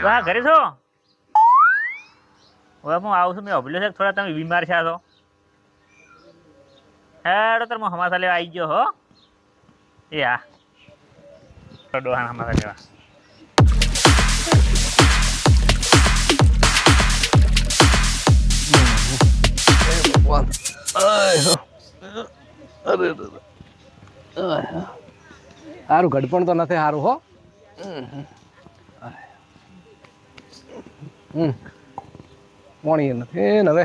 હા ઘરે છો? હવે હું આવું છું. મેં અભલ્યો છે થોડા તમે બીમાર છે તો હેડો તો હું હમાસા લેવા આવી ગયો હો. એ હા ડોહાના હમાસા લેવા. સારું ઘડપણ તો નથી સારું હો. પાણી નથી ને હવે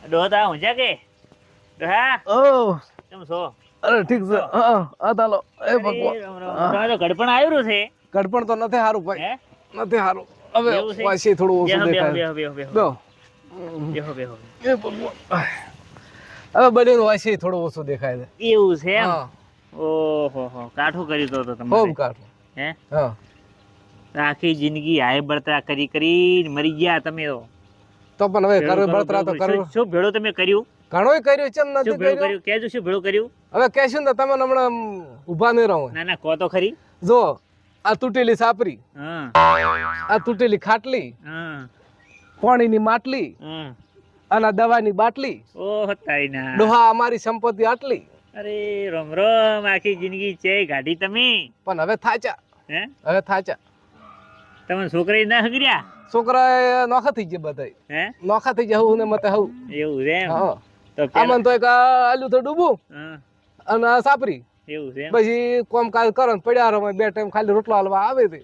ડોહા હું છે કે ડોહા કેમ છો? અરે ઠીક છે. હા ચાલો. એ ભગવાન તમે તો ઘડપણ આવ્યું છે. ઘડપણ તો નથી સારું ભાઈ, નથી સારું. હવે એવું છે? વાસી થોડું ઓછું બેહો દેખાય. બેહો બેહો બેહો બેહો. બેહો બેહો. એ ભગવાન હવે બને વાસી થોડું ઓછું દેખાય છે. એવું છે એમ? હા ઓહો હો કાઠું કર્યું તો ખૂબ તમારે કાઠું. હે? હા આખી જિંદગી હાય બળતરા કરી કરીને મરી ગયા તમે તો. તો પણ હવે કરવું બળતરા તો કરવું. શું ભેળો તમે કર્યું? ઘણોય કર્યું છે, એમ શું નથી ભેળું કર્યું. કર્યું? કેજો શું ભેળું કર્યું? હવે કહેશું ને તમે હમણાં ઊભા નહીં રહો. ના ના કહો તો ખરી. જો આ તૂટેલી સાપરી, હા આ તૂટેલી ખાટલી, હા પાણીની માટલી હા. અને આ દવાની બાટલી, ઓહ તારી ના. ડોહા અમારી સંપત્તિ આટલી. અરે રમ રમ આખી જિંદગી છે ગાડી તમે. પણ હવે થાચા, હે? હવે થાચા. તમે છોકરી ના હગર્યા? છોકરા નોખા થઈ ગયા બધા, હે? નોખા થઈ ગયા હું ને મતે હું. એવું છે એમ? હા તો પેલા- આમાં તો એક આલ્યું તો ડૂબું હા, અને આ સાપરી. એવું છે એમ? પછી કોમ કાજ કરો ને પડ્યા રહો, બે ટાઈમ ખાલી રોટલો હાલવા આવે છે.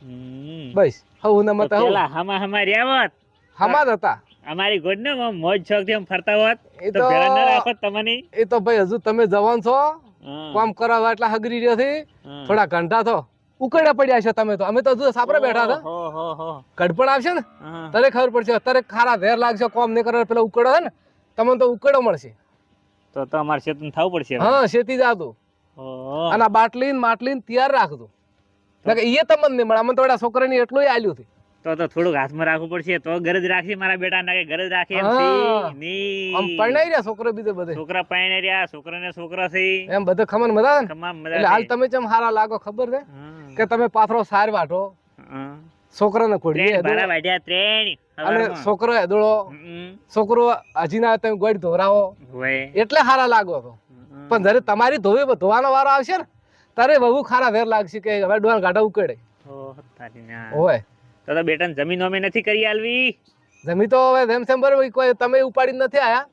હમ. બસ હું ને તો મતે હું. પેલા હમા રહ્યા હોત હમા જ હતા. અમારી ગોડ ને મોજ શોખ થી આમ ફરતા હોત એ તો તો- ભેળા ના રાખો તમને. એ તો ભાઈ હજુ તમે જવાન છો, હા, કામ કરાવવા એટલા હગરી રહ્યો છે. હા. થોડા ઘંટા થો ઉકળ્યા પડ્યા છે તમે તો. અમે તો હજુ સાપરે બેઠા હતા. હો, હો, હો. ગડપણ આવશે ને હા. તારે ખબર પડશે. અત્યારે ખારા ધેર લાગશે, કોમ નહીં કરે પેલા ઉકળો છે ને તમને તો ઉકળો મળશે. તો અમારે ચેતન થવું પડશે હવે. હા શેતી જાતું. ઓહો. અને આ બાટલી ને માટલી ને તૈયાર રાખજો. એ તમને નહીં મળે. અમે તો છોકરાની એટલું આલ્યું છે. તો થોડુંક હાથમાં રાખવું પડશે તો ગરજ રાખશે મારા બેટા ના કે ગરજ રાખે એમ હા. છે નહીં. આમ પરણાઈ રહ્યા છોકરો બીજે બધે છોકરા પરણાઈ રહ્યા, છોકરાને છોકરા છે. એમ બધે ખમણ મજા આવે ને. તમામ એટલે મજા હાલ છે. તમે ચમ હારા લાગો ખબર છે હા. કે તમે પાથરો સાર વાટો, હા. છોકરાને ખોડીએ ત્રણ બારા વાઢ્યા, ત્રણ અને સવારમાં. છોકરો હેદોળો, હમ. છોકરો હજી ના તમે ગોળ ધોરાવો હોય. એટલે હારા લાગો છો. પણ જયારે તમારી ધોવાનો વારો આવશે ને તારે બહુ ખારા વેર લાગશે કે હવે ડોહાણ ગાઢા ઉકેડે. ઓહ, તારી ના. હોય તો બેટાને જમીન અમે નથી કરી આલવી. જમી તો હવે જેમ સેમ બરોબર કોઈ તમે ઉપાડી જ નથી આયા,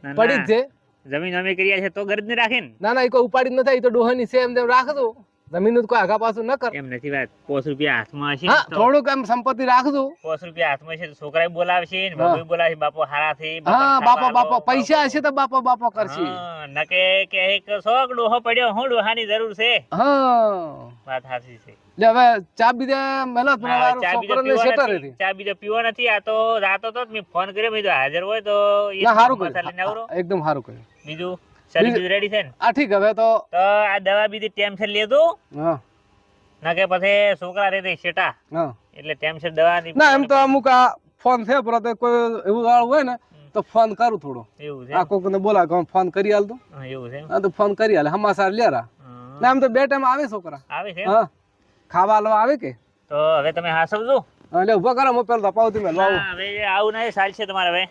ના, પડી જ ના. છે. જમીન અમે કરી છે તો ગરજ ને રાખે ને. ના ના એ કોઈ ઉપાડી જ નથી. એ તો ડોહાની છે એમ તેમ રાખજો. જમીન કોઈ આગા પાછું ન કર. એમ નથી વાત. 5 રૂપિયા હાથમાં હશે ને હા તો થોડુંક એમ સંપત્તિ રાખજો. 5 રૂપિયા હાથમાં છે તો છોકરાએ બોલાવશે ને હા. બાપુએ બોલાવશે. બાપો હારા થઈ, હા બાપાને બાપા ખાવા બાપા આલો, પૈસા હશે તો બાપા બાપા કરશે. હા, નકે કે એક શોખ ડોહો પડ્યો, હું ડોહાની જરૂર છે. હા વાત સાચી છે. લે હવે ચા બીજા મહેનત ના, ચા બીજો છોકરાને પીવો શેટર નથી. હતી. ચા બીજો પીવો નથી. આ તો રાતો તો જ મેં ફોન કર્યો. મેં કીધું હાજર હોય તો એ ના સારું મસાલા લઈને આવરો. કર્યું, એકદમ સારું કર્યું. બીજું શરીર બીજું રેડી છે ને? આ ઠીક હવે તો તો આ દવા બીજી ટાઈમ છે લેજો. હા ના કે પછી છોકરા રે શેટા હા એટલે ટાઈમ છે દવા ની. ના એમ તો અમુક આ ફોન છે પર તો કોઈ એવું વાળું હોય ને તો ફોન કરું થોડો. એવું છે આ કોક ને બોલા કે ફોન કરી હાલ તો. હા, એવું છે હા તો ફોન કરી હાલ હમાસાર લેરા. હા. ના એમ તો બે ટાઈમ આવે છોકરા. આવે છે હા ખાવા હાલવા આવે કે તો હવે તમે હા સમજો. એટલે ઉભા કરો હું પેલા પાવતી મેં લાવું. હવે આવું નહીં સાલ છે તમારે હવે.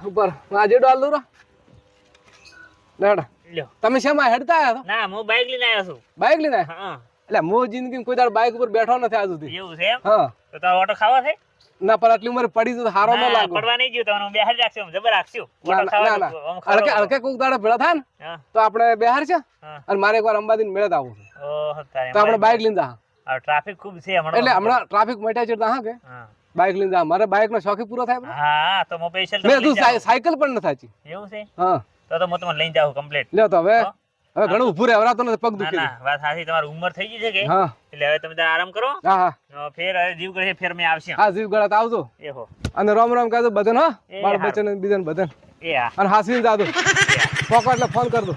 ઉપર આજે ડાલ દઉં લેડા. લ્યો. તમે શેમાં હેડતા આવ્યા ના હું બાઈક લઈને આવ્યો છું. છો બાઇક લઈને આવ્યા? હા એટલે હું જિંદગી કોઈ દાડ બાઇક ઉપર બેઠો નથી આજ સુધી. એવું છે એમ? હા તો તારો ઓટો ખાવા છે? ના પર આટલી ઉંમરે પડી તો હારો ન ના, લાગુ. પડવા નહીં ગયું તમને. હું બેહાર રાખશું, હું જબર રાખશું. ના ઓટો ખાવા ના તો આમ હલકે ખાવા હલકે કોક દાડે ભેળા થાય ને હા, તો આપણે બેહાર છે હા. અને મારે એકવાર અંબાજી મેળે આવું છે ઓહ, તારે તો આપણે બાઇક લઈને જા. આ ટ્રાફિક ખૂબ છે હમણાં. એટલે હમણાં ટ્રાફિક મટ્યા છે હા કે હા. બાઇક લઈને જા. મારે બાઇક નો શોખ પૂરો થાય. હા તો હું પૈસા મેં તું સાયકલ પણ ન થાચી. એવું છે હા તો હું તમને લઈને જાઉં કમ્પ્લીટ. લ્યો તો હવે હા. હવે ઘણું ઊભું રહેવરાતો નથી, પગ ના દુખી ના વાત સાચી. તમારી ઉંમર થઈ ગઈ છે કે હા એટલે હવે તમે તાર આરામ કરો. હા હા ફેર હવે જીવ કરે ફેર મેં આવશે. હા જીવ ગળા આવજો એ હો. અને રામ રામ કહેજો બધાને. હા એ બાળ હારું. બચ્ચન બીજાને બધાને એ હા. અને હાસવીને જાજો પોકો એટલે ફોન કરજો.